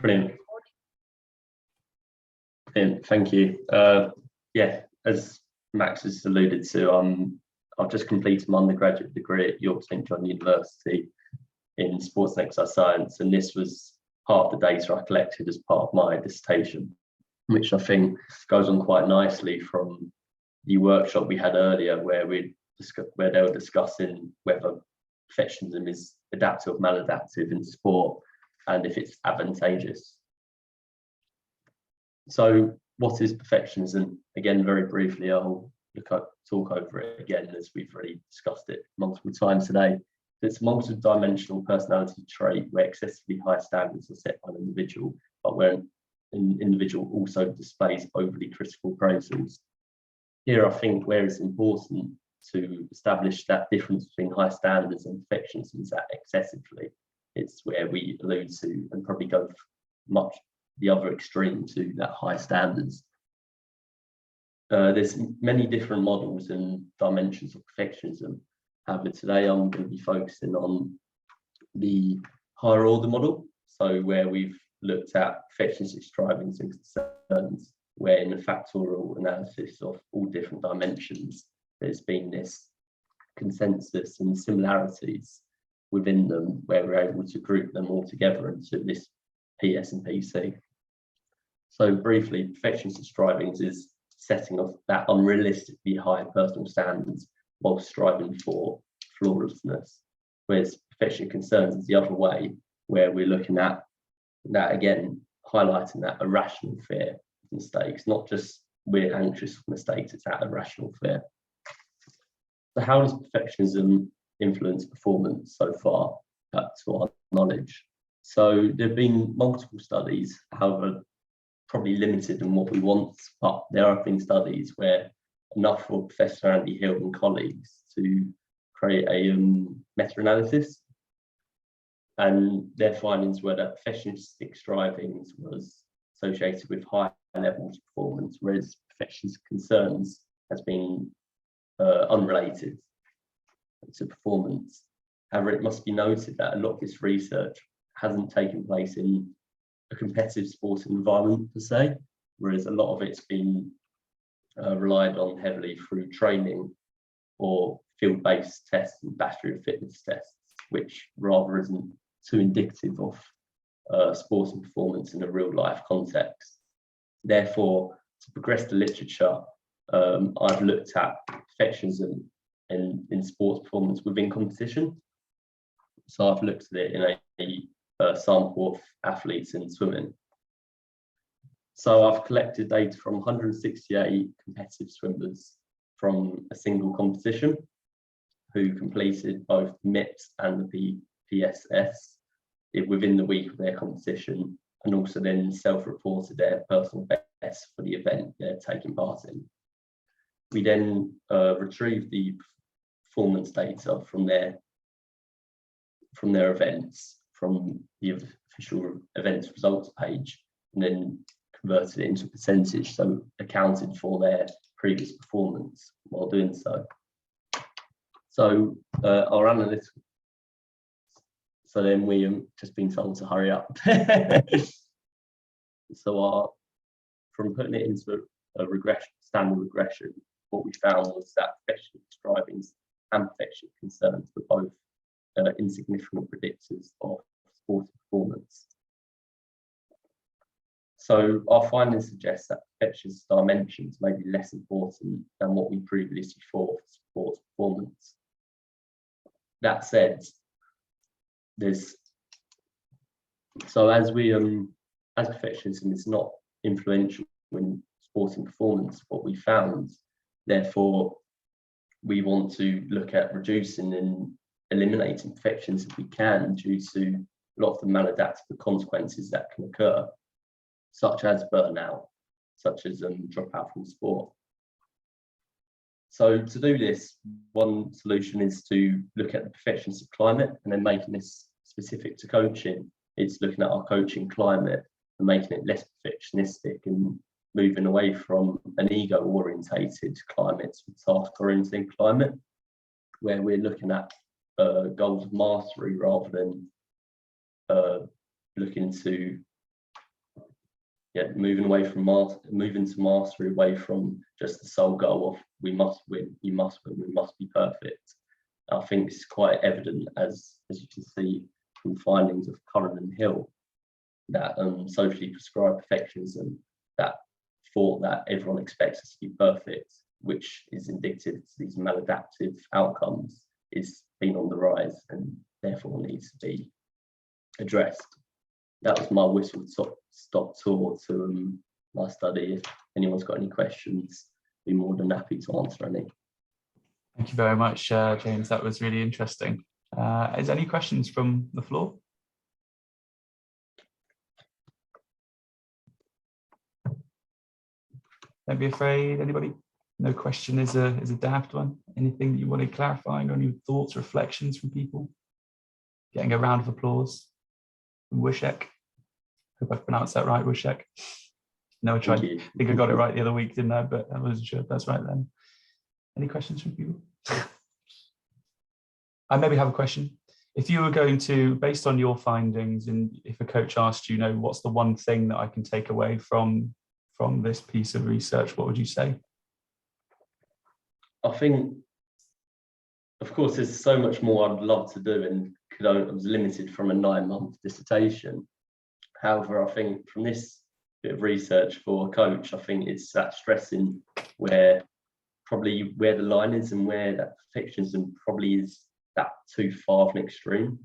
Brilliant. Thank you. Yeah, as Max has alluded to, I've just completed my undergraduate degree at York St John University in sports and exercise science, and this was part of the data I collected as part of my dissertation, which I think goes on quite nicely from the workshop we had earlier, where they were discussing whether perfectionism is adaptive or maladaptive in sport, and if it's advantageous. So what is perfectionism? Again, very briefly, I'll talk over it again, as we've already discussed it multiple times today. It's a multi-dimensional personality trait where excessively high standards are set by an individual, but where an individual also displays overly critical appraisals. Here, I think where it's important to establish that difference between high standards and perfectionism is that excessively. It's where we allude to and probably go much the other extreme to that high standards. There's many different models and dimensions of perfectionism. However, today I'm going to be focusing on the higher order model. So where we've looked at perfectionistic strivings and concerns, where in a factorial analysis of all different dimensions, there's been this consensus and similarities within them, where we're able to group them all together into this PS and PC. So briefly, perfectionistic strivings is setting off that unrealistically high personal standards while striving for flawlessness, whereas perfectionistic concerns is the other way, where we're looking at that again, highlighting that irrational fear of mistakes, not just we're anxious of mistakes, it's that irrational fear. So how does perfectionism influence performance so far, to our knowledge? So there have been multiple studies, however, probably limited in what we want, but there have been studies where enough for Professor Andy Hill and colleagues to create a meta-analysis, and their findings were that perfectionistic strivings was associated with high levels of performance, whereas perfectionist concerns has been unrelated to performance. However, it must be noted that a lot of this research hasn't taken place in a competitive sporting environment per se, whereas a lot of it's been relied on heavily through training or field-based tests and battery of fitness tests, which rather isn't too indicative of sporting performance in a real-life context. Therefore, to progress the literature, I've looked at perfectionism in sports performance within competition. So I've looked at it in a sample of athletes in swimming. So I've collected data from 168 competitive swimmers from a single competition who completed both the MIPS and the PSS within the week of their competition, and also then self-reported their personal best for the event they're taking part in. We then retrieved the performance data from their events, from the official events results page, and then converted it into a percentage, so accounted for their previous performance while doing so. So our analytics, so then we just been told to hurry up. So from putting it into a regression, standard regression, what we found was that perfectionist strivings and perfectionist concerns were both insignificant predictors of sporting performance. So our findings suggest that perfectionist dimensions may be less important than what we previously thought for sports performance. That said, as perfectionism is not influential in sporting performance, what we found, therefore, we want to look at reducing and eliminating perfectionism if we can, due to a lot of the maladaptive consequences that can occur, such as burnout, such as dropout from sport. So to do this, one solution is to look at the perfectionistic climate, and then making this specific to coaching, it's looking at our coaching climate and making it less perfectionistic and moving away from an ego-orientated climate to a task-oriented climate, where we're looking at goals of mastery rather than looking to moving to mastery, away from just the sole goal of we must win, you must win, we must be perfect. I think it's quite evident, as you can see from the findings of Curran and Hill, that socially prescribed perfectionism, that thought that everyone expects us to be perfect, which is indicative to these maladaptive outcomes, is been on the rise and therefore needs to be addressed. That was my whistle-stop tour to my study. If anyone's got any questions, I'd be more than happy to answer any. Thank you very much, James. That was really interesting. Is there any questions from the floor? Don't be afraid, anybody? No question is a daft one. Anything that you wanted clarifying, or any thoughts, reflections from people? Getting a round of applause from Wishek. Hope I pronounced that right, Wishek. No, I tried. I think I got it right the other week, didn't I? But I wasn't sure if that's right then. Any questions from people? I maybe have a question. If you were going to, based on your findings, and if a coach asked you, what's the one thing that I can take away from this piece of research, what would you say? I think, of course, there's so much more I'd love to do, and I was limited from a 9-month dissertation. However, I think from this bit of research for a coach, I think it's that stressing where the line is, and where that perfectionism probably is that too far of an extreme.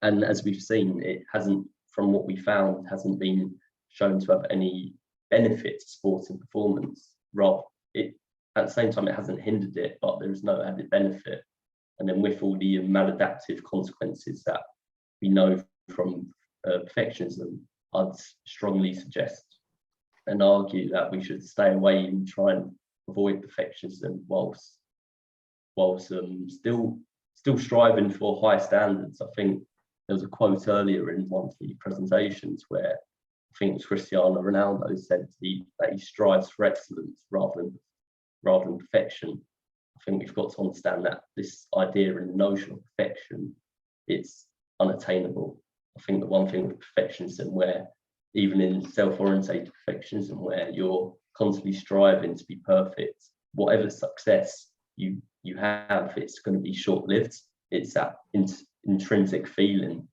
And as we've seen, it hasn't, from what we found, hasn't been shown to have any benefit to sporting performance. Rather, at the same time, it hasn't hindered it, but there is no added benefit. And then with all the maladaptive consequences that we know from perfectionism, I'd strongly suggest and argue that we should stay away and try and avoid perfectionism whilst still striving for high standards. I think there was a quote earlier in one of the presentations where I think it was Cristiano Ronaldo said that he strives for excellence rather than perfection. I think we've got to understand that this idea and notion of perfection, it's unattainable. I think the one thing with perfectionism, where even in self-orientated perfectionism, where you're constantly striving to be perfect, whatever success you have, it's going to be short-lived. It's that intrinsic feeling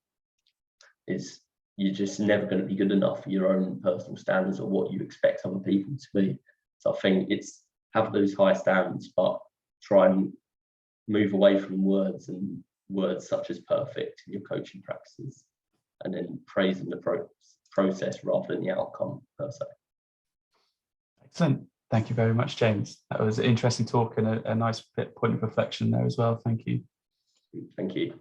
is you're just never going to be good enough for your own personal standards or what you expect other people to be. So I think it's have those high standards, but try and move away from words such as perfect in your coaching practices, and then praising the process rather than the outcome per se. Excellent. Thank you very much, James. That was an interesting talk and a nice point of reflection there as well. Thank you. Thank you.